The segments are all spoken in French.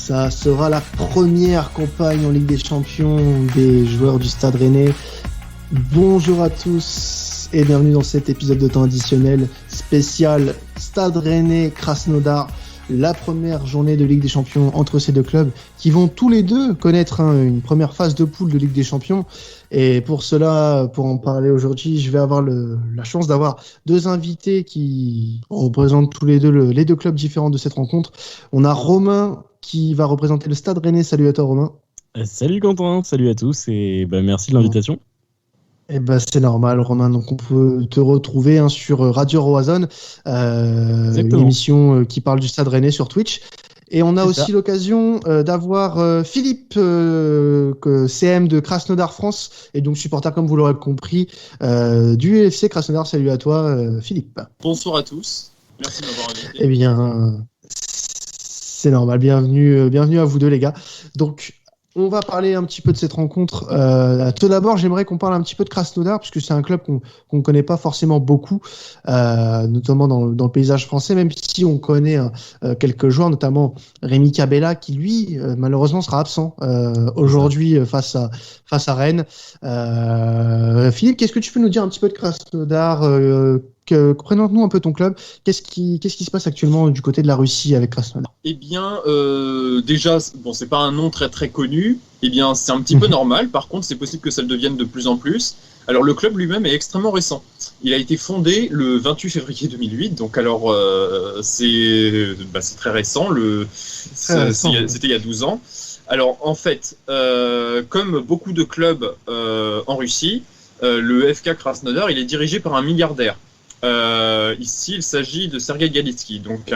Ça sera la première campagne en Ligue des Champions des joueurs du Stade Rennais. Bonjour à tous et bienvenue dans cet épisode de temps additionnel spécial Stade Rennais Krasnodar. La première journée de Ligue des Champions entre ces deux clubs qui vont tous les deux connaître une première phase de poule de Ligue des Champions. Et pour cela, pour en parler aujourd'hui, je vais avoir la chance d'avoir deux invités qui représentent tous les deux les deux clubs différents de cette rencontre. On a Romain qui va représenter le Stade Rennais. Salut à toi Romain. Salut Quentin, salut à tous et merci de l'invitation. C'est normal, Romain. Donc, on peut te retrouver sur Radio Roazhon, une émission qui parle du Stade Rennais sur Twitch. Et on a aussi l'occasion d'avoir Philippe, CM de Krasnodar France, et donc supporter, comme vous l'aurez compris, du UFC Krasnodar. Salut à toi, Philippe. Bonsoir à tous. Merci de m'avoir invité. Eh bien, c'est normal. Bienvenue à vous deux, les gars. Donc, on va parler un petit peu de cette rencontre. Tout d'abord, j'aimerais qu'on parle un petit peu de Krasnodar, puisque c'est un club qu'on ne connaît pas forcément beaucoup, notamment dans le paysage français, même si on connaît quelques joueurs, notamment Rémi Cabella, qui lui, malheureusement, sera absent aujourd'hui face à Rennes. Philippe, qu'est-ce que tu peux nous dire un petit peu de Krasnodar? Présente-nous un peu ton club. Qu'est-ce qui se passe actuellement du côté de la Russie avec Krasnodar? Eh bien, déjà, bon, c'est pas un nom très très connu. Eh bien, c'est un petit peu normal. Par contre, c'est possible que ça le devienne de plus en plus. Alors, le club lui-même est extrêmement récent. Il a été fondé le 28 février 2008. Donc, alors, c'est très récent. C'était il y a 12 ans. Alors, en fait, comme beaucoup de clubs en Russie, le FK Krasnodar, il est dirigé par un milliardaire. Ici, il s'agit de Sergueï Galitsky, donc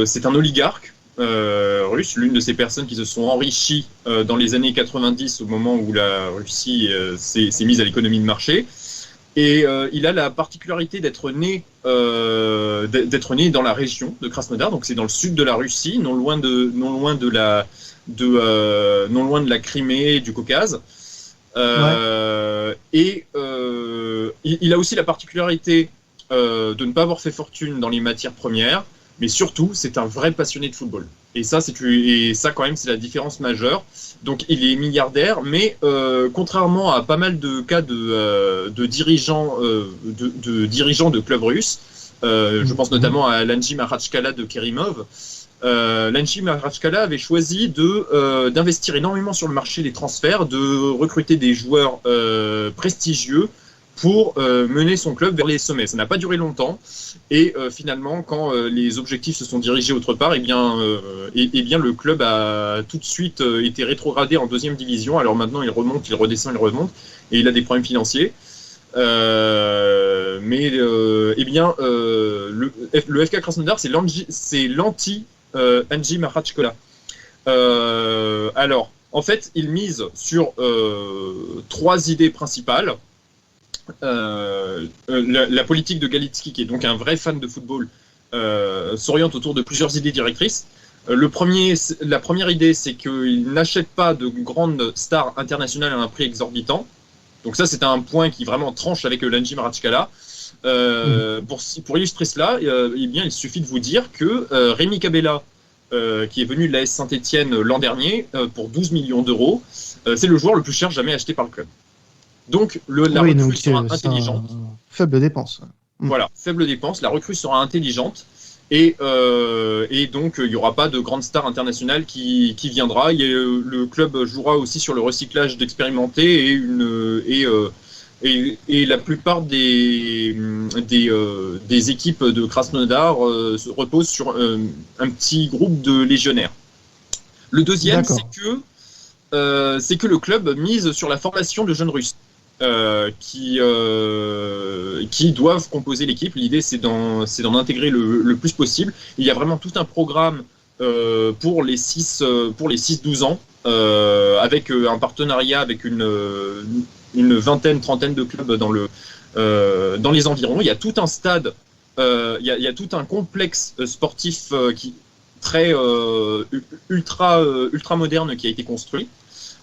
c'est un oligarque russe, l'une de ces personnes qui se sont enrichies dans les années 90 au moment où la Russie s'est mise à l'économie de marché. Et il a la particularité d'être né dans la région de Krasnodar, donc c'est dans le sud de la Russie, non loin de la Crimée et du Caucase. Il a aussi la particularité de ne pas avoir fait fortune dans les matières premières, mais surtout, c'est un vrai passionné de football. Et ça, quand même, c'est la différence majeure. Donc, il est milliardaire, mais contrairement à pas mal de cas de dirigeants de clubs russes, je pense notamment à Lanji Makhatchkala de Kerimov. Lanji Makhatchkala avait choisi d'investir énormément sur le marché des transferts, de recruter des joueurs prestigieux pour mener son club vers les sommets. Ça n'a pas duré longtemps et finalement, quand les objectifs se sont dirigés autre part, eh bien le club a tout de suite été rétrogradé en deuxième division. Alors maintenant, il remonte, il redescend, il remonte et il a des problèmes financiers. Le FK Krasnodar, c'est l'anti Anji Makhatchkala. Alors, en fait, il mise sur 3 idées principales. La politique de Galitsky, qui est donc un vrai fan de football, s'oriente autour de plusieurs idées directrices. La première idée, c'est qu'il n'achète pas de grandes stars internationales à un prix exorbitant. Donc ça, c'est un point qui vraiment tranche avec Lanji Makhatchkala. Pour illustrer cela, il suffit de vous dire que Rémi Cabella, qui est venu de l'AS Saint-Etienne l'an dernier pour 12 millions d'euros, c'est le joueur le plus cher jamais acheté par le club. Donc la recrue sera intelligente. Faible dépense. Voilà, faible dépense. La recrue sera intelligente et donc il n'y aura pas de grande star internationale qui viendra. Le club jouera aussi sur le recyclage d'expérimentés et la plupart des équipes de Krasnodar se reposent sur un petit groupe de légionnaires. Le deuxième, c'est que le club mise sur la formation de jeunes Russes qui doivent composer l'équipe. L'idée, c'est d'en intégrer le plus possible. Il y a vraiment tout un programme pour les 6-12 ans avec un partenariat avec une vingtaine, trentaine de clubs dans les environs. Il y a tout un stade, il y a tout un complexe sportif qui très ultra moderne qui a été construit.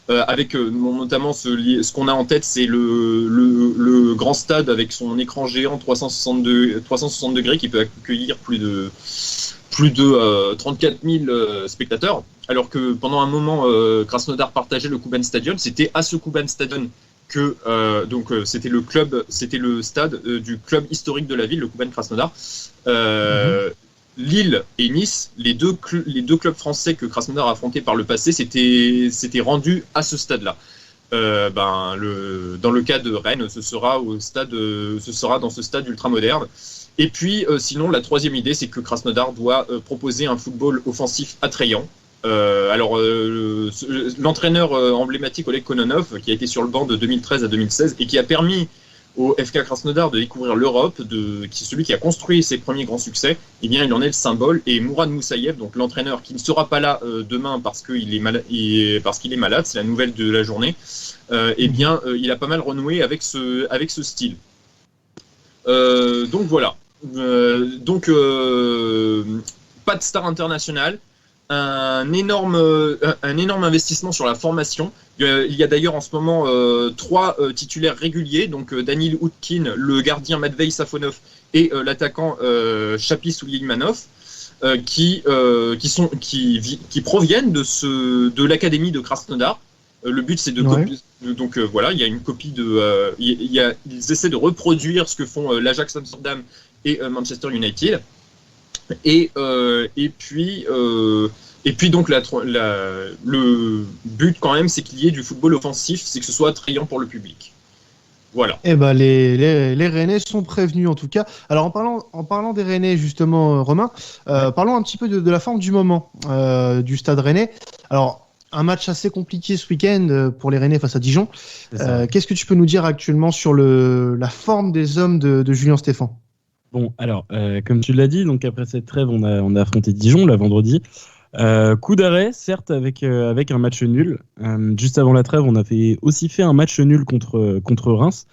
Avec notamment ce qu'on a en tête, c'est le grand stade avec son écran géant 360 degrés qui peut accueillir plus plus de 34 000 spectateurs, alors que pendant un moment, Krasnodar partageait le Kuban Stadion. C'était à ce Kuban Stadion que c'était le stade du club historique de la ville, le Kuban Krasnodar. Lille et Nice, les deux clubs français que Krasnodar a affrontés par le passé, s'étaient rendus à ce stade-là. Dans le cas de Rennes, ce sera dans ce stade ultramoderne. Et puis, sinon, la troisième idée, c'est que Krasnodar doit proposer un football offensif attrayant. L'entraîneur emblématique Oleg Kononov, qui a été sur le banc de 2013 à 2016 et qui a permis au FK Krasnodar de découvrir l'Europe, celui qui a construit ses premiers grands succès, eh bien, il en est le symbole. Et Mourad Moussaïev, donc l'entraîneur qui ne sera pas là demain parce qu'il est malade, c'est la nouvelle de la journée, il a pas mal renoué avec ce style. Donc voilà. Pas de star internationale, un énorme investissement sur la formation. Il y a d'ailleurs en ce moment 3 titulaires réguliers, donc Danil Utkin, le gardien Matvei Safonov et l'attaquant Chapi Soulimanov, qui proviennent de l'académie de Krasnodar. Le but, c'est de copier. Donc voilà, il y a une copie ils essaient de reproduire ce que font l'Ajax Amsterdam et Manchester United. Et puis donc le but quand même, c'est qu'il y ait du football offensif, c'est que ce soit attrayant pour le public. Voilà. Eh ben les Rennais sont prévenus en tout cas. Alors en parlant des Rennais justement, Romain, parlons un petit peu de la forme du moment du Stade Rennais. Alors un match assez compliqué ce week-end pour les Rennais face à Dijon. Qu'est-ce que tu peux nous dire actuellement sur la forme des hommes de Julien Stéphan ? Bon, alors, comme tu l'as dit, donc après cette trêve, on a affronté Dijon, là, vendredi. Coup d'arrêt, certes, avec un match nul. Juste avant la trêve, on a aussi fait un match nul contre Reims.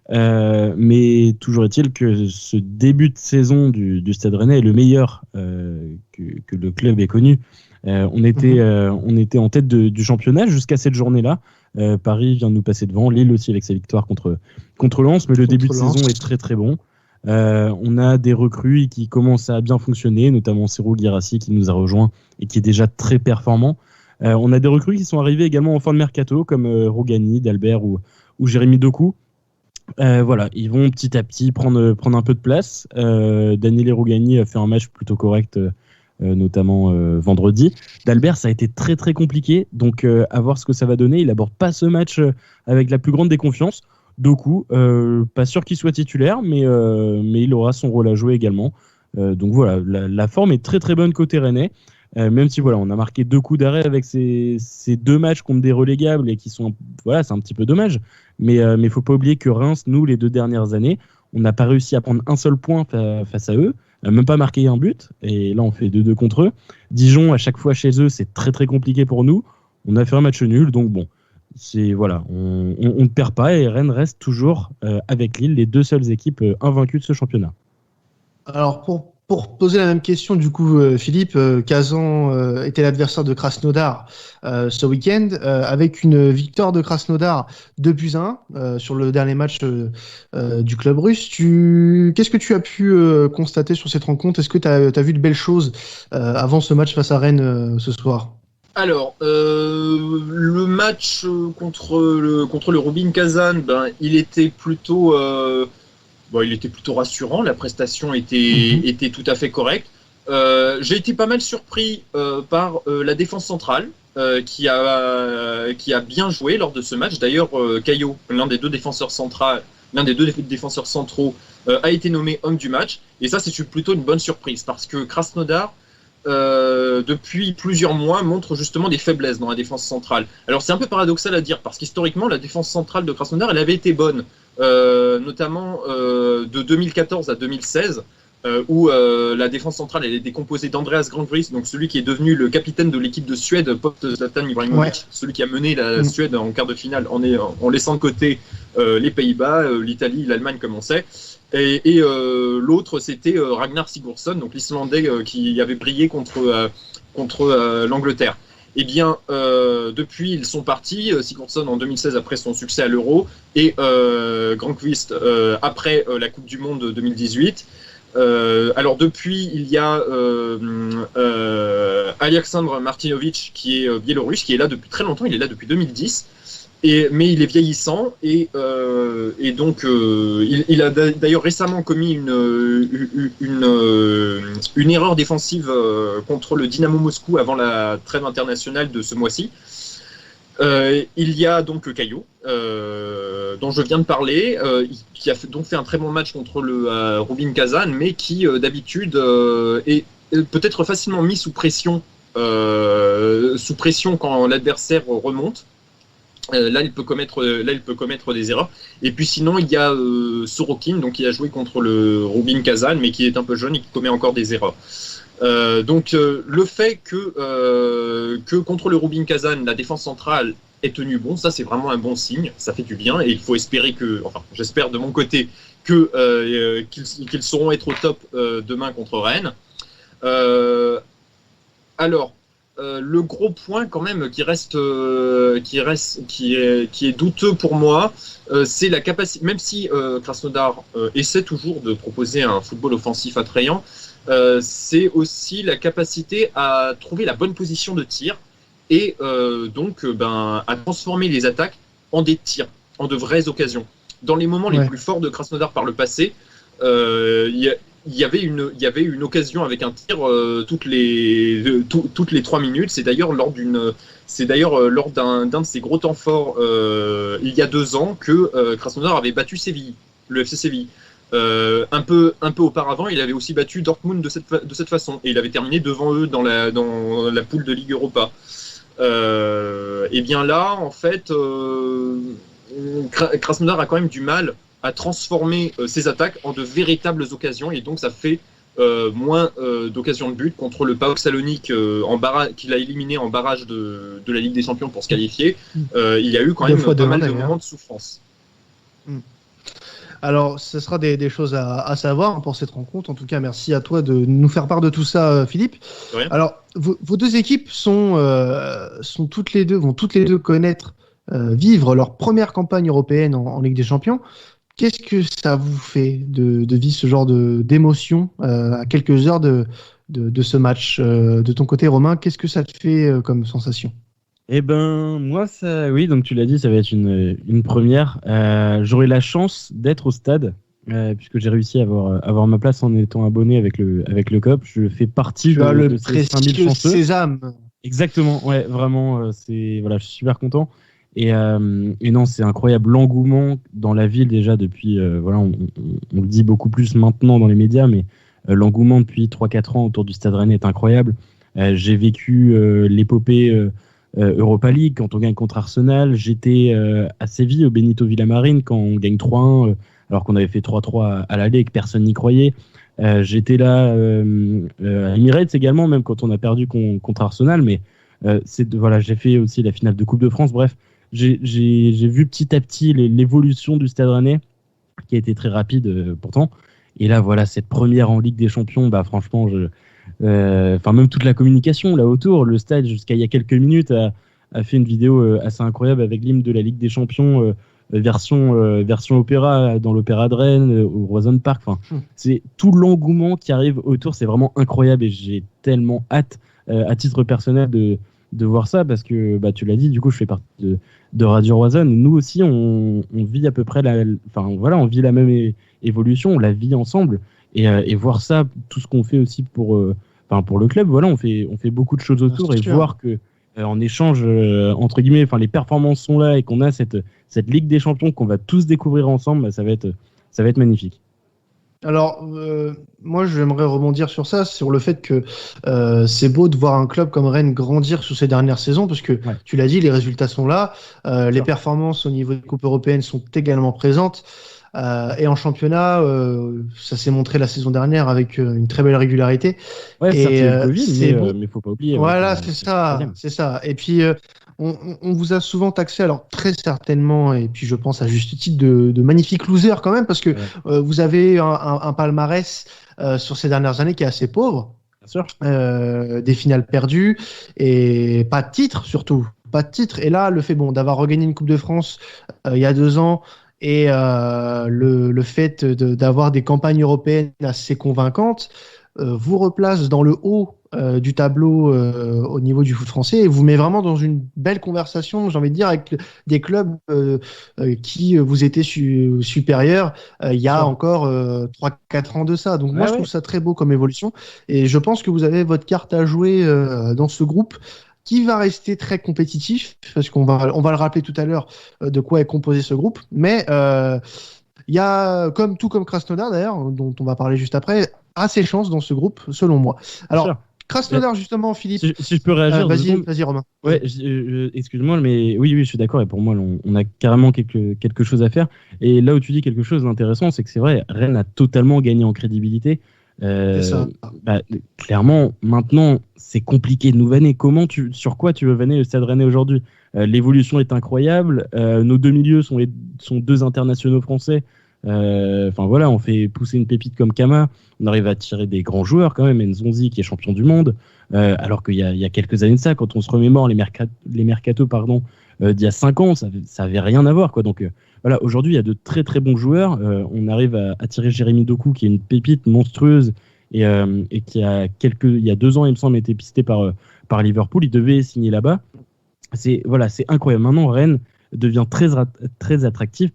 Mais toujours est-il que ce début de saison du Stade Rennais est le meilleur que le club ait connu. On était en tête du championnat jusqu'à cette journée-là. Paris vient de nous passer devant, Lille aussi avec sa victoire contre Lens, mais le début de saison est très très bon. On a des recrues qui commencent à bien fonctionner, notamment Serhou Guirassy qui nous a rejoint et qui est déjà très performant. On a des recrues qui sont arrivées également en fin de mercato comme Rogani, Dalbert ou Jérémy Doku. Voilà, ils vont petit à petit prendre un peu de place. Daniel Rogani a fait un match plutôt correct, notamment vendredi. Dalbert, ça a été très très compliqué, donc à voir ce que ça va donner. Il aborde pas ce match avec la plus grande des confiances. Doku, pas sûr qu'il soit titulaire, mais il aura son rôle à jouer également. Donc voilà, la forme est très très bonne côté rennais, même si voilà, on a marqué 2 coups d'arrêt avec ces 2 matchs contre des relégables et qui sont, voilà, c'est un petit peu dommage. Mais faut pas oublier que Reims, nous, les 2 dernières années, on n'a pas réussi à prendre un seul point face à eux, même pas marqué un but, et là on fait 2-2 contre eux. Dijon, à chaque fois chez eux, c'est très très compliqué pour nous. On a fait un match nul, donc bon. Voilà, on ne perd pas et Rennes reste toujours avec Lille les 2 seules équipes invaincues de ce championnat. Alors pour poser la même question du coup, Philippe, Kazan était l'adversaire de Krasnodar ce week-end avec une victoire de Krasnodar 2-1 sur le dernier match du club russe. Qu'est-ce que tu as pu constater sur cette rencontre ? Est-ce que tu as vu de belles choses avant ce match face à Rennes ce soir ? Alors, le match contre le Rubin Kazan, il était plutôt rassurant. La prestation était tout à fait correcte. J'ai été pas mal surpris par la défense centrale qui a bien joué lors de ce match. D'ailleurs, Caillot, l'un des deux défenseurs centraux, a été nommé homme du match. Et ça, c'est plutôt une bonne surprise parce que Krasnodar, depuis plusieurs mois, montre justement des faiblesses dans la défense centrale. Alors c'est un peu paradoxal à dire parce qu'historiquement la défense centrale de Krasnodar elle avait été bonne, notamment de 2014 à 2016 où la défense centrale elle était composée d'Andreas Granqvist, donc celui qui est devenu le capitaine de l'équipe de Suède post-Zlatan Ibrahimovic, celui qui a mené la Suède en quart de finale en laissant de côté les Pays-Bas, l'Italie, l'Allemagne comme on sait. Et l'autre c'était Ragnar Sigurdsson, donc l'Islandais qui avait brillé contre l'Angleterre. Eh bien, depuis ils sont partis, Sigurdsson en 2016 après son succès à l'Euro et Granqvist après la Coupe du Monde 2018. Alors depuis, il y a Alexandre Martinovic qui est biélorusse, qui est là depuis très longtemps, il est là depuis 2010. Mais il est vieillissant et donc il a d'ailleurs récemment commis une erreur défensive contre le Dynamo Moscou avant la trêve internationale de ce mois-ci. Il y a donc Caillot, dont je viens de parler, qui a donc fait un très bon match contre le Rubin Kazan, mais qui d'habitude est peut-être facilement mis sous pression quand l'adversaire remonte. Là, il peut commettre des erreurs. Et puis sinon, il y a Sorokin, donc qui a joué contre le Rubin Kazan, mais qui est un peu jeune et qui commet encore des erreurs. Donc le fait que contre le Rubin Kazan, la défense centrale est tenue bon, ça c'est vraiment un bon signe, ça fait du bien et il faut espérer j'espère de mon côté qu'ils sauront être au top demain contre Rennes. Alors. Le gros point quand même qui est douteux pour moi, c'est la capacité. Même si Krasnodar essaie toujours de proposer un football offensif attrayant, c'est aussi la capacité à trouver la bonne position de tir et donc à transformer les attaques en des tirs, en de vraies occasions. Dans les moments les plus forts de Krasnodar par le passé, il y avait une occasion avec un tir toutes les 3 minutes. C'est d'ailleurs lors d'un de ces gros temps forts il y a 2 ans que Krasnodar avait battu Séville, le FC Séville. Un peu auparavant, il avait aussi battu Dortmund de cette façon et il avait terminé devant eux dans la poule de Ligue Europa. Et bien là, en fait, Krasnodar a quand même du mal à transformer ses attaques en de véritables occasions et donc ça fait moins d'occasions de but contre le PAOK Salonique qu'il a éliminé en barrage de la Ligue des Champions pour se qualifier. Il y a eu quand même pas mal de moments de souffrance. Alors, ce sera des choses à savoir pour cette rencontre. En tout cas, merci à toi de nous faire part de tout ça, Philippe. Alors, vos deux équipes vont toutes les deux connaître, vivre leur première campagne européenne en Ligue des Champions. Qu'est-ce que ça vous fait de vivre ce genre d'émotion à quelques heures de ce match de ton côté, Romain? Qu'est-ce que ça te fait comme sensation? Eh ben, moi, oui, donc tu l'as dit, ça va être une première. J'aurai la chance d'être au stade, puisque j'ai réussi à avoir ma place en étant abonné avec le COP. Je fais partie de ces 5000 chanceux. Sésame. Exactement, ouais, vraiment, je suis super content. Et non, c'est incroyable l'engouement dans la ville déjà depuis, on le dit beaucoup plus maintenant dans les médias, mais l'engouement depuis 3-4 ans autour du Stade Rennais est incroyable. J'ai vécu l'épopée Europa League quand on gagne contre Arsenal. J'étais à Séville, au Benito Villamarín, quand on gagne 3-1, alors qu'on avait fait 3-3 à l'aller et que personne n'y croyait. J'étais là à Emirates également, même quand on a perdu contre Arsenal, mais j'ai fait aussi la finale de Coupe de France, bref. J'ai vu petit à petit l'évolution du Stade Rennais, qui a été très rapide pourtant. Et là, voilà, cette première en Ligue des Champions, franchement, même toute la communication là autour, le stade jusqu'à il y a quelques minutes a fait une vidéo assez incroyable avec l'hymne de la Ligue des Champions, version opéra dans l'Opéra de Rennes, au Roison Park. C'est tout l'engouement qui arrive autour, c'est vraiment incroyable et j'ai tellement hâte, à titre personnel, de voir ça parce que tu l'as dit, du coup je fais partie de Radio Roison. Nous aussi on vit à peu près on vit la même évolution, on la vit ensemble et voir ça, tout ce qu'on fait aussi pour le club, on fait beaucoup de choses autour et voir que en échange entre guillemets, les performances sont là et qu'on a cette Ligue des Champions qu'on va tous découvrir ensemble, ça va être magnifique. Alors, moi, j'aimerais rebondir sur ça, sur le fait que c'est beau de voir un club comme Rennes grandir sous ces dernières saisons, parce que tu l'as dit, les résultats sont là, les performances au niveau des coupes européennes sont également présentes, et en championnat, ça s'est montré la saison dernière avec une très belle régularité. Ouais, et le Covid, mais faut pas oublier. Voilà, c'est ça. Et puis, on vous a souvent taxé, alors très certainement, et puis je pense à juste titre, de magnifiques losers quand même, parce que vous avez un palmarès sur ces dernières années qui est assez pauvre. Bien sûr. Des finales perdues et pas de titre surtout. Pas de titre. Et là, le fait d'avoir regagné une Coupe de France il y a 2 ans et le fait d'avoir des campagnes européennes assez convaincantes vous replace dans le haut du tableau au niveau du foot français et vous met vraiment dans une belle conversation, j'ai envie de dire, avec des clubs qui vous étaient supérieurs il y a encore 3-4 ans de ça. Donc moi, je trouve ça très beau comme évolution et je pense que vous avez votre carte à jouer dans ce groupe qui va rester très compétitif, parce qu'on va le rappeler tout à l'heure de quoi est composé ce groupe, mais il y a, tout comme Krasnodar d'ailleurs, dont on va parler juste après, assez de chance dans ce groupe, selon moi. Alors, Krasnodar, justement, Philippe. Si je peux réagir. Vas-y, Romain. Ouais, excuse-moi, mais oui, je suis d'accord. Et pour moi, on a carrément quelque chose à faire. Et là où tu dis quelque chose d'intéressant, c'est que c'est vrai, Rennes a totalement gagné en crédibilité. C'est ça. Clairement, maintenant, c'est compliqué de nous vanner. Sur quoi tu veux vanner le Stade Rennais aujourd'hui ? L'évolution est incroyable. Nos deux milieux sont deux internationaux français. Voilà, on fait pousser une pépite comme Kama. On arrive à tirer des grands joueurs quand même. Nzonzi qui est champion du monde. Alors qu'il y a quelques années de ça, quand on se remémore les mercatos d'il y a 5 ans, ça avait rien à voir, quoi. Donc voilà, aujourd'hui il y a de très très bons joueurs. On arrive à tirer Jérémy Doku qui est une pépite monstrueuse et qui il y a 2 ans il me semble été pisté par Liverpool. Il devait signer là-bas. C'est incroyable. Maintenant Rennes devient très attractif,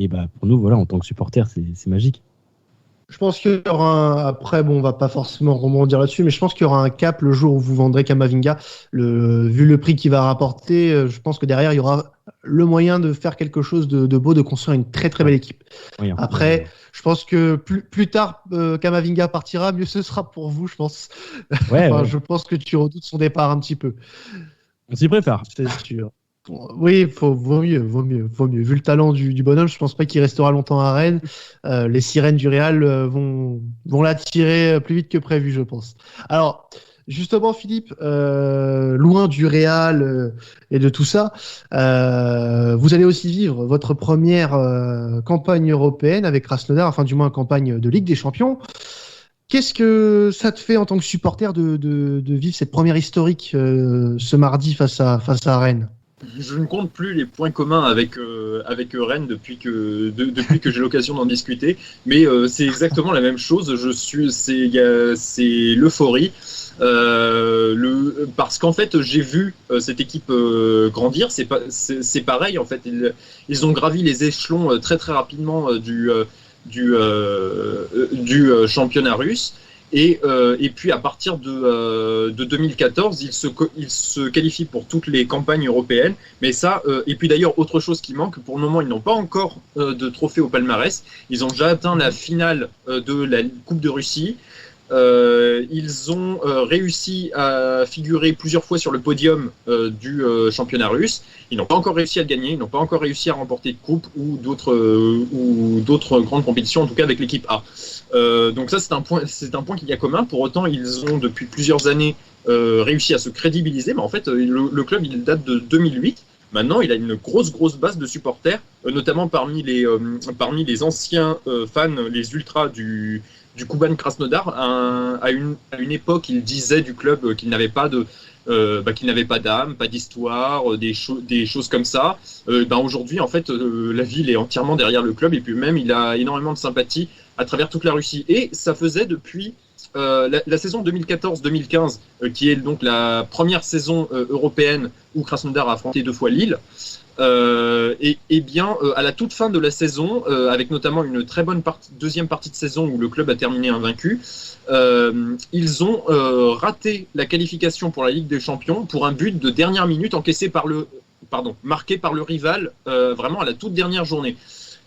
et pour nous, voilà, en tant que supporters, c'est magique. Je pense qu'il y aura après, on va pas forcément rebondir là-dessus, mais je pense qu'il y aura un cap le jour où vous vendrez Camavinga. Vu le prix qu'il va rapporter, je pense que derrière, il y aura le moyen de faire quelque chose de beau, de construire une très très belle équipe. Oui, après, je pense que plus tard Camavinga partira, mieux ce sera pour vous, je pense. Je pense que tu redoutes son départ un petit peu. On s'y prépare. C'est sûr. Oui, vaut mieux. Vu le talent du bonhomme, je pense pas qu'il restera longtemps à Rennes. Les sirènes du Real vont l'attirer plus vite que prévu, je pense. Alors, justement, Philippe, loin du Real et de tout ça, vous allez aussi vivre votre première campagne européenne avec Krasnodar, enfin du moins campagne de Ligue des Champions. Qu'est-ce que ça te fait en tant que supporter de vivre cette première historique ce mardi face à Rennes ? Je ne compte plus les points communs avec Rennes depuis que j'ai l'occasion d'en discuter, mais c'est exactement la même chose. C'est l'euphorie. Parce qu'en fait j'ai vu cette équipe grandir. C'est pareil en fait. Ils ont gravi les échelons très très rapidement du championnat russe. Et puis à partir de 2014, ils se qualifient pour toutes les campagnes européennes. Mais ça, et puis d'ailleurs, autre chose qui manque, pour le moment, ils n'ont pas encore de trophée au palmarès. Ils ont déjà atteint la finale de la Coupe de Russie. Ils ont réussi à figurer plusieurs fois sur le podium du championnat russe. Ils n'ont pas encore réussi à le gagner, ils n'ont pas encore réussi à remporter de coupe ou d'autres grandes compétitions, en tout cas avec l'équipe A. Donc ça, c'est un point qu'il y a commun. Pour autant, ils ont depuis plusieurs années réussi à se crédibiliser. Mais en fait, le club, il date de 2008. Maintenant, il a une grosse base de supporters, notamment parmi les anciens fans, les ultras du Kuban Krasnodar. À une époque, il disait du club qu'il n'avait pas d'âme, pas d'histoire, des choses comme ça. Aujourd'hui, en fait, la ville est entièrement derrière le club et puis même, il a énormément de sympathie à travers toute la Russie. Et ça faisait depuis la saison 2014-2015, qui est donc la première saison européenne où Krasnodar a affronté 2 fois Lille. À la toute fin de la saison, avec notamment une très bonne deuxième partie de saison où le club a terminé invaincu, ils ont raté la qualification pour la Ligue des Champions pour un but de dernière minute marqué par le rival vraiment à la toute dernière journée.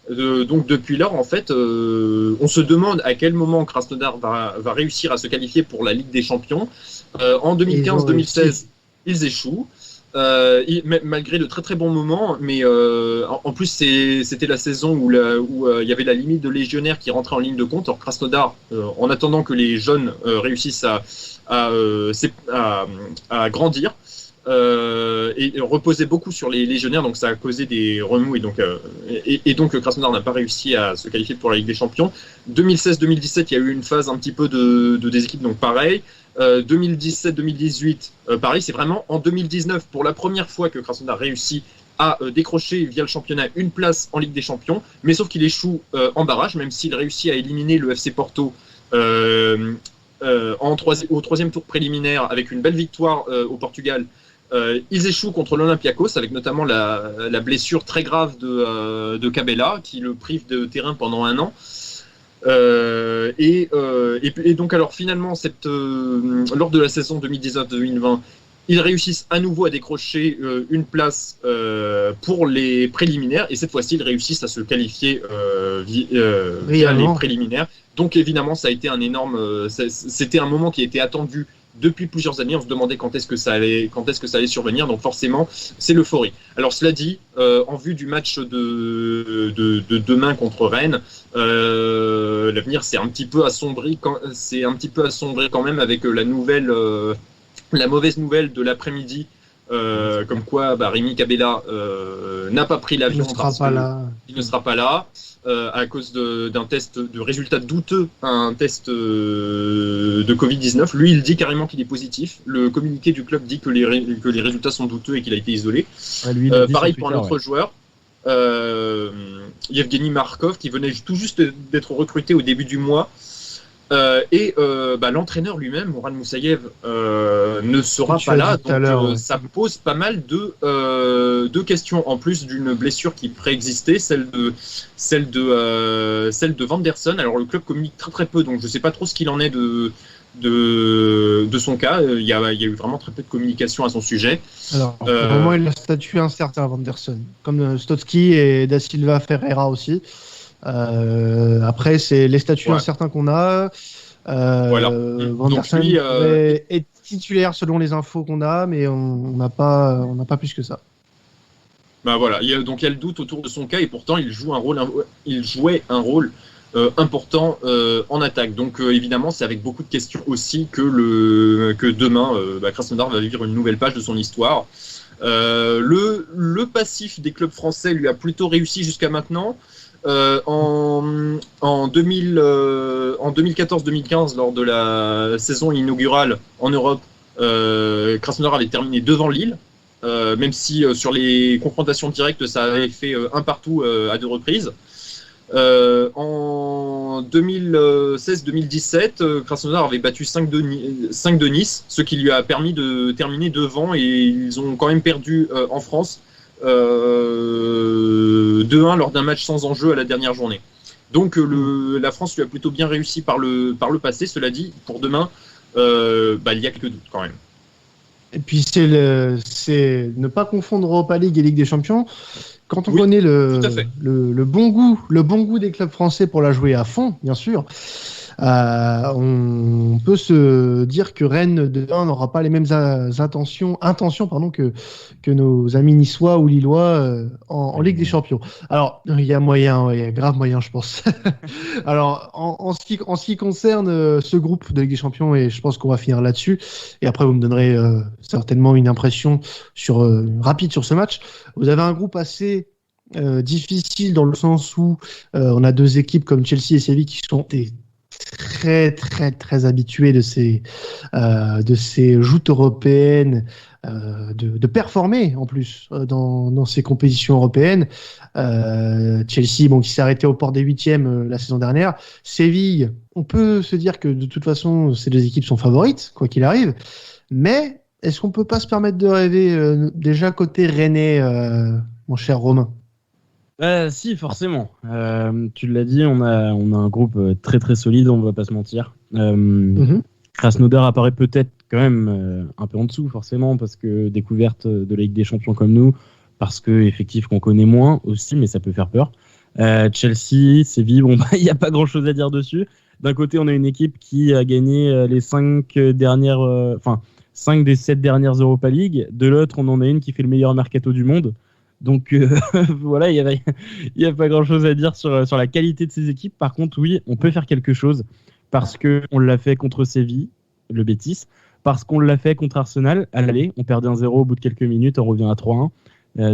Donc depuis lors, en fait, on se demande à quel moment Krasnodar va réussir à se qualifier pour la Ligue des Champions. En 2015-2016, ils échouent. Malgré de très très bons moments, mais en plus c'était la saison où il y avait la limite de légionnaires qui rentrait en ligne de compte. Or Krasnodar, en attendant que les jeunes réussissent à grandir, et reposait beaucoup sur les légionnaires, donc ça a causé des remous et donc Krasnodar n'a pas réussi à se qualifier pour la Ligue des Champions. 2016-2017, il y a eu une phase un petit peu de des équipes, donc pareil. 2017-2018, pareil, c'est vraiment en 2019 pour la première fois que Krasnodar réussit a décroché via le championnat une place en Ligue des Champions, mais sauf qu'il échoue en barrage, même s'il réussit à éliminer le FC Porto au troisième tour préliminaire avec une belle victoire au Portugal. Ils échouent contre l'Olympiakos avec notamment la blessure très grave de Cabella qui le prive de terrain pendant 1 an. Et donc alors finalement lors de la saison 2019-2020, ils réussissent à nouveau à décrocher une place pour les préliminaires et cette fois-ci ils réussissent à se qualifier via les préliminaires. Donc évidemment ça a été c'était un moment qui a été attendu depuis plusieurs années. On se demandait quand est-ce que ça allait survenir, donc forcément c'est l'euphorie. Alors cela dit, en vue du match de demain contre Rennes, l'avenir c'est un petit peu assombri quand même avec la mauvaise nouvelle de l'après-midi, comme quoi Rémi Cabella n'a pas pris l'avion il ne sera pas là à cause d'un test de résultat douteux, un test de Covid-19. Lui, il dit carrément qu'il est positif. Le communiqué du club dit que les résultats sont douteux et qu'il a été isolé. Pareil pour un autre joueur, Yevgeny Markov, qui venait tout juste d'être recruté au début du mois. L'entraîneur lui-même, Mourad Moussaïev, ne sera pas là, donc ça pose pas mal de questions en plus d'une blessure qui préexistait, celle de Vanderson. Alors le club communique très très peu, donc je sais pas trop ce qu'il en est de son cas. Il y a eu vraiment très peu de communication à son sujet. Alors pour le moment il a statut incertain, Vanderson, comme Stotsky et Da Silva Ferreira aussi. Après, c'est les statuts incertains qu'on a. Vanderson est titulaire selon les infos qu'on a, mais on n'a pas plus que ça. Il y a le doute autour de son cas et pourtant il jouait un rôle important en attaque. Donc évidemment, c'est avec beaucoup de questions aussi que demain, Krasnodar va vivre une nouvelle page de son histoire. Le passif des clubs français lui a plutôt réussi jusqu'à maintenant. En 2014-2015, lors de la saison inaugurale en Europe, Krasnodar avait terminé devant Lille, même si sur les confrontations directes, ça avait fait un partout à 2 reprises. En 2016-2017, Krasnodar avait battu 5 de Nice, ce qui lui a permis de terminer devant, et ils ont quand même perdu en France 2-1 lors d'un match sans enjeu à la dernière journée. Donc la France lui a plutôt bien réussi par le passé. Cela dit, pour demain, il y a quelques doutes quand même. Et puis c'est ne pas confondre Europa League et Ligue des Champions. Quand on connaît le bon goût des clubs français pour la jouer à fond, bien sûr, on peut se dire que Rennes demain n'aura pas les mêmes intentions que nos amis niçois ou lillois en Ligue des Champions. Alors il y a grave moyen, je pense. Alors en ce qui concerne ce groupe de Ligue des Champions, et je pense qu'on va finir là-dessus, et après vous me donnerez certainement une impression rapide sur ce match. Vous avez un groupe assez difficile dans le sens où on a 2 équipes comme Chelsea et Séville qui sont très très très habitués de ces joutes européennes, de performer en plus dans ces compétitions européennes. Chelsea, qui s'est arrêté aux portes des 8e la saison dernière. Séville, on peut se dire que de toute façon ces 2 équipes sont favorites quoi qu'il arrive, mais est-ce qu'on peut pas se permettre de rêver déjà côté rennais, mon cher Romain? Si, forcément. Tu l'as dit, on a un groupe très très solide, on va pas se mentir. Krasnodar apparaît peut-être quand même un peu en dessous, forcément, parce que découverte de la Ligue des Champions comme nous, parce que effectif qu'on connaît moins aussi, mais ça peut faire peur. Chelsea, Séville, il n'y a pas grand-chose à dire dessus. D'un côté, on a une équipe qui a gagné les 5 des 7 dernières Europa League. De l'autre, on en a une qui fait le meilleur mercato du monde. Donc voilà, il y a pas grand-chose à dire sur la qualité de ces équipes. Par contre, oui, on peut faire quelque chose parce que on l'a fait contre Séville, le Betis, parce qu'on l'a fait contre Arsenal à l'aller. On perdait 1-0 au bout de quelques minutes, on revient à 3-1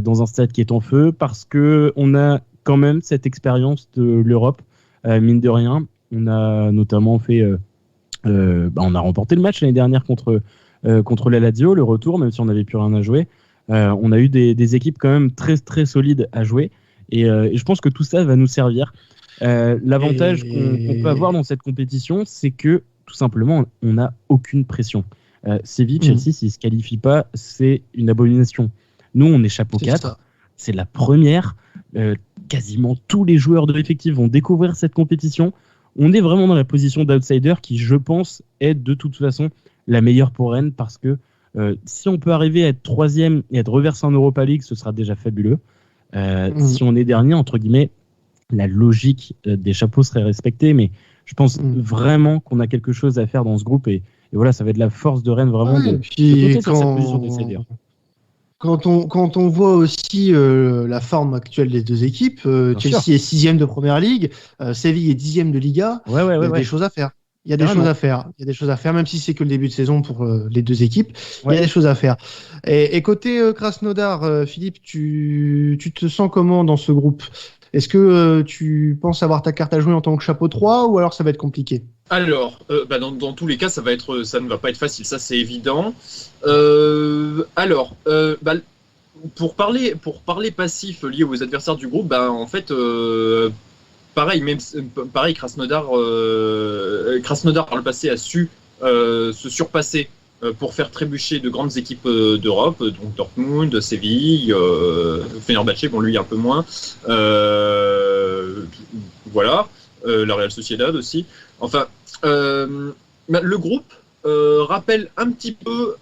dans un stade qui est en feu, parce que on a quand même cette expérience de l'Europe, mine de rien. On a notamment fait, on a remporté le match l'année dernière contre la Lazio, le retour, même si on n'avait plus rien à jouer. On a eu des équipes quand même très très solides à jouer, et je pense que tout ça va nous servir. L'avantage qu'on peut avoir dans cette compétition, c'est que tout simplement, on n'a aucune pression. Séville, Chelsea, s'ils ne se qualifient pas, c'est une abomination. Nous, on est chapeau 4. C'est la première. Quasiment tous les joueurs de l'effectif vont découvrir cette compétition. On est vraiment dans la position d'outsider qui, je pense, est de toute façon la meilleure pour Rennes, parce que si on peut arriver à être troisième et être reversé en Europa League, ce sera déjà fabuleux. Si on est dernier, entre guillemets, la logique des chapeaux serait respectée, mais je pense vraiment qu'on a quelque chose à faire dans ce groupe, et voilà, ça va être la force de Rennes vraiment de compter sur cette position d'outsider. Quand on voit aussi la forme actuelle des deux équipes, Chelsea est 6e de Première Ligue, Séville est 10e de Liga, il y a des choses à faire. Il y a des choses à faire, même si c'est que le début de saison pour les deux équipes. Il y a des choses à faire. Et côté Krasnodar, Philippe, tu te sens comment dans ce groupe ? Est-ce que tu penses avoir ta carte à jouer en tant que chapeau 3, ou alors ça va être compliqué ? Alors, dans tous les cas, ça ne va pas être facile, ça c'est évident. Pour parler passif lié aux adversaires du groupe, en fait, pareil, Krasnodar par le passé a su se surpasser pour faire trébucher de grandes équipes d'Europe, donc Dortmund, Séville, Fenerbahçe, bon lui un peu moins, voilà, la Real Sociedad aussi. Enfin, le groupe rappelle un petit peu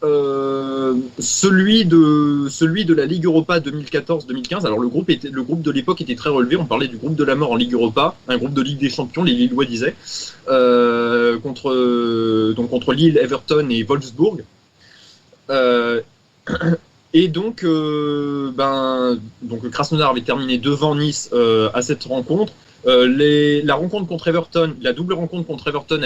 celui de la Ligue Europa 2014-2015. Alors le groupe de l'époque était très relevé. On parlait du groupe de la mort en Ligue Europa, un groupe de Ligue des Champions, les Lillois disaient, contre Lille, Everton et Wolfsburg. Et donc Krasnodar avait terminé devant Nice à cette rencontre. La rencontre contre Everton, la double rencontre contre Everton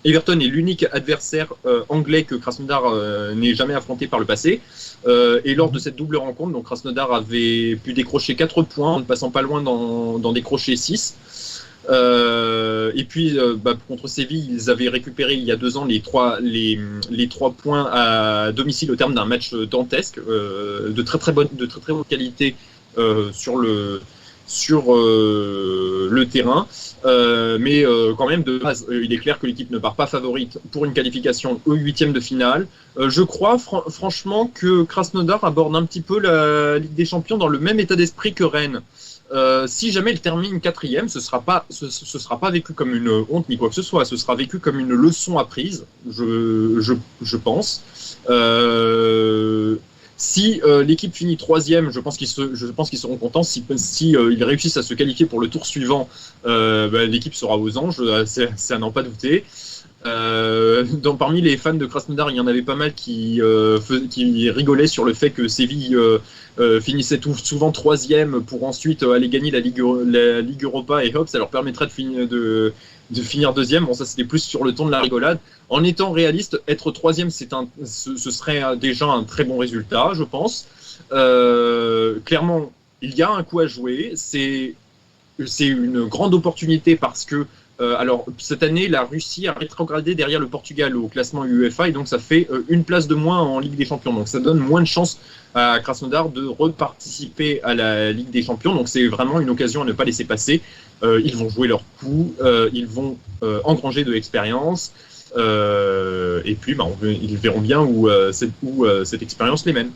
Everton est l'unique adversaire anglais que Krasnodar n'ait jamais affronté par le passé. Et lors de cette double rencontre, donc Krasnodar avait pu décrocher 4 points en ne passant pas loin d'en décrocher 6. Et puis contre Séville, ils avaient récupéré il y a 2 ans les 3 points à domicile au terme d'un match dantesque de très très bonne qualité sur le terrain, mais quand même de base, il est clair que l'équipe ne part pas favorite pour une qualification au 8e de finale. Je crois franchement que Krasnodar aborde un petit peu la Ligue des Champions dans le même état d'esprit que Rennes. Si jamais elle termine 4e, ce sera pas vécu comme une honte ni quoi que ce soit, ce sera vécu comme une leçon apprise, je pense. Si l'équipe finit 3e, je pense qu'ils seront contents. Si ils réussissent à se qualifier pour le tour suivant, l'équipe sera aux anges, c'est à n'en pas douter. Parmi les fans de Krasnodar, il y en avait pas mal qui rigolaient sur le fait que Séville finissait souvent 3e pour ensuite aller gagner la Ligue Europa, et hop, ça leur permettrait de finir 2e. Bon, ça c'était plus sur le ton de la rigolade. En étant réaliste, être 3e, ce serait déjà un très bon résultat, je pense. Clairement, il y a un coup à jouer. C'est une grande opportunité parce que alors cette année, la Russie a rétrogradé derrière le Portugal au classement UEFA, et donc ça fait une place de moins en Ligue des Champions. Donc ça donne moins de chances à Krasnodar de reparticiper à la Ligue des Champions. Donc c'est vraiment une occasion à ne pas laisser passer. Ils vont jouer leur coup, ils vont engranger de l'expérience, et puis ils verront bien où cette expérience les mène.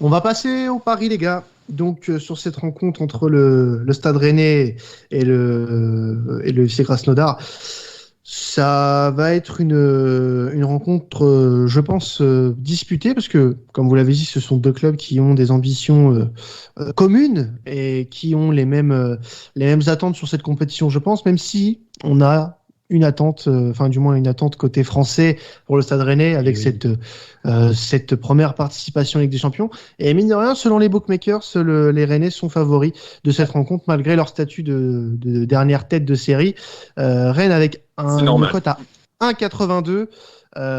On va passer au pari, les gars. Donc sur cette rencontre entre le Stade Rennais et le FC Krasnodar, ça va être une rencontre, je pense, disputée, parce que, comme vous l'avez dit, ce sont 2 clubs qui ont des ambitions communes et qui ont les mêmes attentes sur cette compétition, je pense, même si on a une attente, du moins une attente côté français pour le Stade Rennais avec cette première participation en Ligue des Champions. Et mine de rien, selon les bookmakers, les Rennais sont favoris de cette rencontre malgré leur statut de dernière tête de série. Rennes avec une cote à 1,82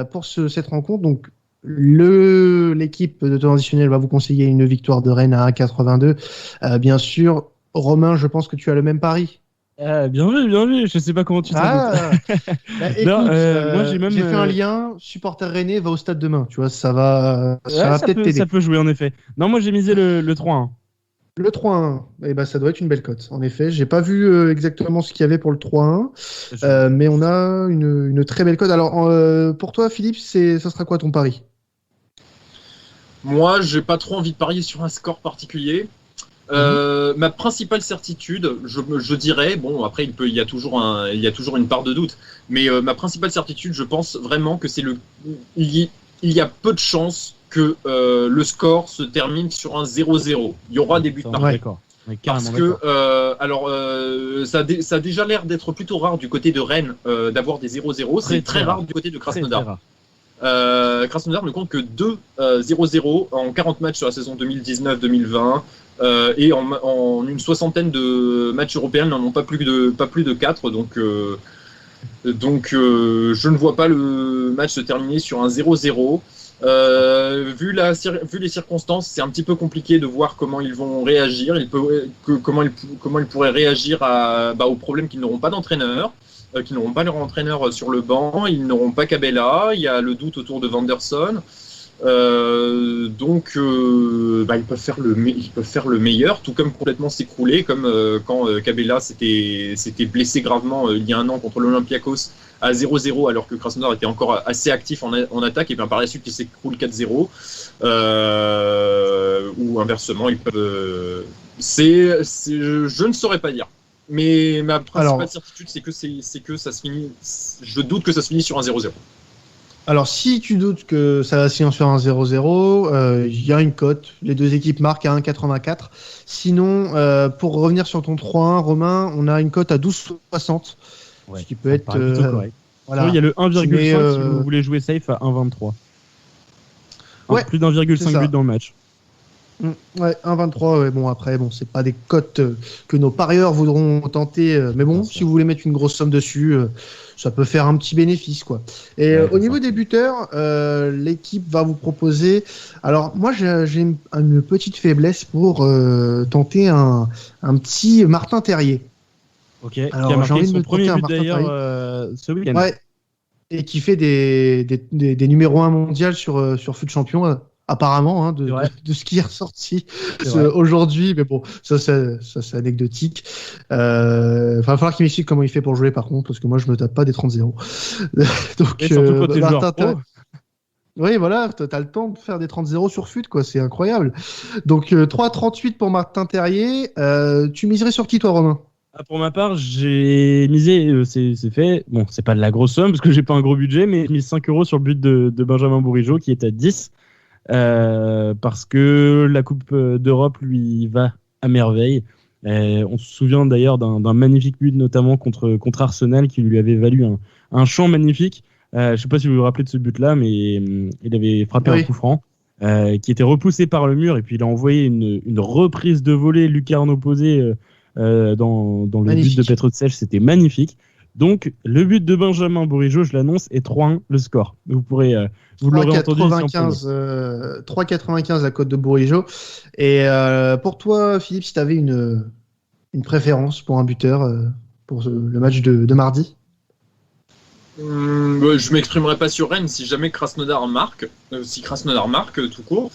pour cette rencontre. Donc l'équipe de Transitionnel va vous conseiller une victoire de Rennes à 1,82. Bien sûr, Romain, je pense que tu as le même pari. Bien vu. Je sais pas comment tu t'en écoute, moi j'ai fait un lien. Supporter rennais va au stade demain. Tu vois, ça va peut-être t'aider. Ça peut jouer en effet. Non, moi j'ai misé le 3-1. Le 3-1, eh ben, ça doit être une belle cote. En effet, j'ai pas vu exactement ce qu'il y avait pour le 3-1, mais on a une très belle cote. Alors, pour toi, Philippe, ça sera quoi ton pari? Moi, j'ai pas trop envie de parier sur un score particulier. Ma principale certitude, je dirais, bon, après il y a toujours une part de doute, mais ma principale certitude, je pense vraiment que il y a peu de chances que le score se termine sur un 0-0. Il y aura des buts marqués. D'accord. Parce que ça a déjà l'air d'être plutôt rare du côté de Rennes d'avoir des 0-0. C'est très rare du côté de Krasnodar. Krasnodar ne compte que 2 0-0 en 40 matchs sur la saison 2019-2020 et en une soixantaine de matchs européens, ils n'en ont pas plus de 4. Donc je ne vois pas le match se terminer sur un 0-0. Vu les circonstances, c'est un petit peu compliqué de voir comment ils vont réagir. Comment ils pourraient réagir aux problèmes qu'ils n'auront pas d'entraîneur. Qui n'auront pas leur entraîneur sur le banc, ils n'auront pas Cabella, il y a le doute autour de Vanderson. Donc ils peuvent faire le meilleur, tout comme complètement s'écrouler, comme quand Cabella s'était blessé gravement il y a un an contre l'Olympiakos à 0-0, alors que Krasnodar était encore assez actif en attaque, et bien par la suite il s'écroule 4-0, ou inversement, ils peuvent. Je ne saurais pas dire. Mais ma principale certitude, c'est que ça se finit. Je doute que ça se finisse sur un 0-0. Alors, si tu doutes que ça va se finir sur un 0-0, il y a une cote. Les deux équipes marquent à 1,84. Sinon, pour revenir sur ton 3-1, Romain, on a une cote à 12,60. Ce qui peut être. Correct. Voilà. Il y a le 1,5 si vous voulez jouer safe à 1,23. Ouais, plus d'1,5 but dans le match. Ouais, 1,23. Ouais, bon, après, c'est pas des cotes que nos parieurs voudront tenter. Mais bon, si vous voulez mettre une grosse somme dessus, ça peut faire un petit bénéfice, quoi. Et au niveau des buteurs, l'équipe va vous proposer. Alors, moi, j'ai une petite faiblesse pour tenter un petit Martin Terrier. Ok. Alors, qui a marqué son premier but d'ailleurs ce week-end. Ouais. Et qui fait des numéros 1 mondial sur Fut Champion. Apparemment, de ce qui est ressorti aujourd'hui, mais bon, ça c'est anecdotique. Va falloir qu'il m'explique comment il fait pour jouer, par contre, parce que moi je me tape pas des 30-0. Donc, surtout quand t'es joueur pro. Oui, voilà, t'as le temps de faire des 30-0 sur FUT, quoi, c'est incroyable. Donc 3,38 pour Martin Terrier. Tu miserais sur qui, toi, Romain? Pour ma part, j'ai misé, c'est fait. Bon, c'est pas de la grosse somme parce que j'ai pas un gros budget, mais j'ai mis 5 € sur le but de Benjamin Bourigeaud qui est à 10. Parce que la Coupe d'Europe lui va à merveille. On se souvient d'ailleurs d'un magnifique but, notamment contre Arsenal, qui lui avait valu un champ magnifique. Je ne sais pas si vous vous rappelez de ce but-là, mais il avait frappé un coup franc qui était repoussé par le mur, et puis il a envoyé une reprise de volée lucarne opposée dans le but de Petrotsel. C'était magnifique. Donc, le but de Benjamin Bourigeaud, je l'annonce, est 3-1 le score. Vous pourrez, vous l'aurez entendu. 3,95 la cote de Bourigeaud. Et pour toi, Philippe, si tu avais une préférence pour un buteur pour le match de mardi? Je m'exprimerai pas sur Rennes si jamais Krasnodar marque. Si Krasnodar marque tout court,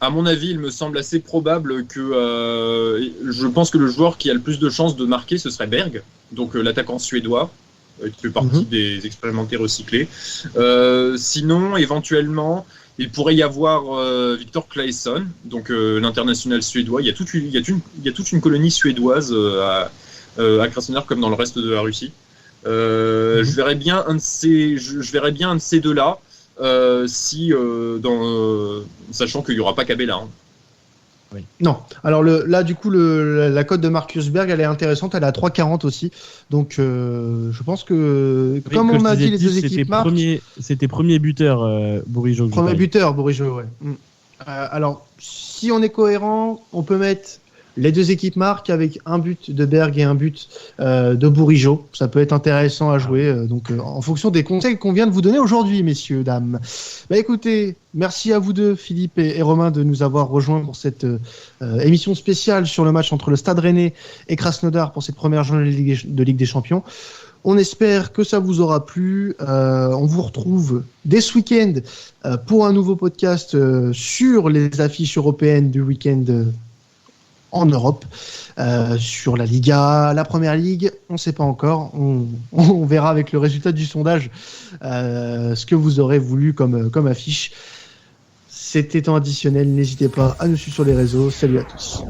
à mon avis, il me semble assez probable que je pense que le joueur qui a le plus de chances de marquer, ce serait Berg, donc l'attaquant suédois, qui fait partie des expérimentés recyclés. Sinon, éventuellement, il pourrait y avoir Victor Claesson, donc l'international suédois. Il y a toute une colonie suédoise à Krasnodar comme dans le reste de la Russie. Je verrais bien un de ces deux-là. Sachant qu'il n'y aura pas Cabella. Hein. Oui. Non. Alors là, du coup, la cote de Marcus Berg, elle est intéressante. Elle est à 3,40 aussi. Donc, je pense que, comme on a dit, les deux équipes marquent. C'était premier buteur, Bourigeaud. Premier buteur, Bourigeaud, ouais. Alors, si on est cohérent, on peut mettre Les deux équipes marquent avec un but de Berg et un but de Bourigeaud. Ça peut être intéressant à jouer, en fonction des conseils qu'on vient de vous donner aujourd'hui, messieurs, dames. Écoutez, merci à vous deux, Philippe et Romain, de nous avoir rejoints pour cette émission spéciale sur le match entre le Stade Rennais et Krasnodar pour cette première journée de Ligue des Champions. On espère que ça vous aura plu. On vous retrouve dès ce week-end pour un nouveau podcast sur les affiches européennes du week-end en Europe, sur la Liga, la Première Ligue, on ne sait pas encore. On verra avec le résultat du sondage ce que vous aurez voulu comme affiche. C'était temps additionnel. N'hésitez pas à nous suivre sur les réseaux. Salut à tous.